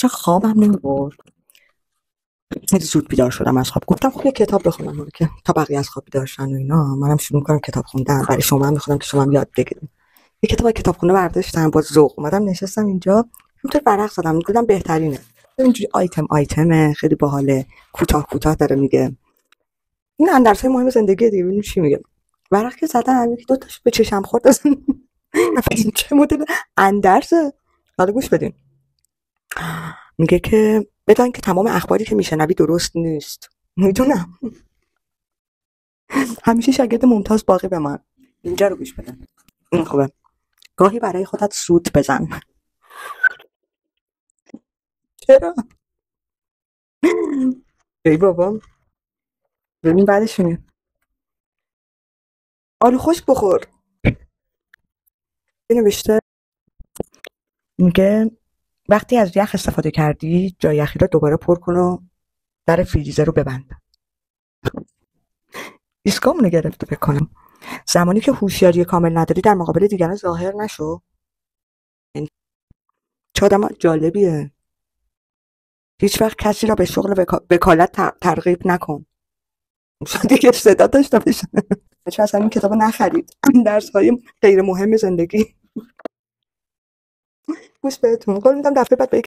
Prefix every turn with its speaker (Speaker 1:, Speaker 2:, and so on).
Speaker 1: اصلا خوابم نمیبرد. خیلی زود بیدار شدم از خواب. گفتم خب یه کتاب بخونم حالا که تا بقیه از خواب بیدار شدن و اینا منم شروع می‌کنم کتاب خوندن. برای شما هم می‌خونم که شما هم یاد بگیرید. یه کتابخونه برداشتم با ذوق اومدم نشستم اینجا همونطور ورق زدم دیدم بهترینه اینجوری آیتم خیلی باحاله کوتاه داره میگه این اندرسای مهم زندگی دیگه. ببینیم چی میگه. ورق که زدم یکی دو تاش به چشم خورد اصلا این چه مدل اندرسه. حالا گوش بدین. میگه که بدان که تمام اخباری که میشنوی درست نیست. میدونم همیشه شاگرد ممتاز باقی بمان. اینجا رو گوش بدن. این خوبه. گاهی برای خودت سوت بزن. چرا؟ ای بابا ببین بعدش میگه آلو خشک بخور. نوشته میگه وقتی از یخ استفاده کردی جای یخی رو دوباره پر کن و در فریزر رو ببند. ایسکامونو گرفته فکر کنم. زمانی که هوشیاری کامل نداری در مقابل دیگران ظاهر نشو. چه آدم جالبیه. هیچ وقت کسی را به شغل وکالت ترغیب نکن. دیگه صدا داشته باشه. چه اصلا این کتابو نخرید. درس‌های غیر مهم زندگی. گوش بهتون قول میدم دفعه بعد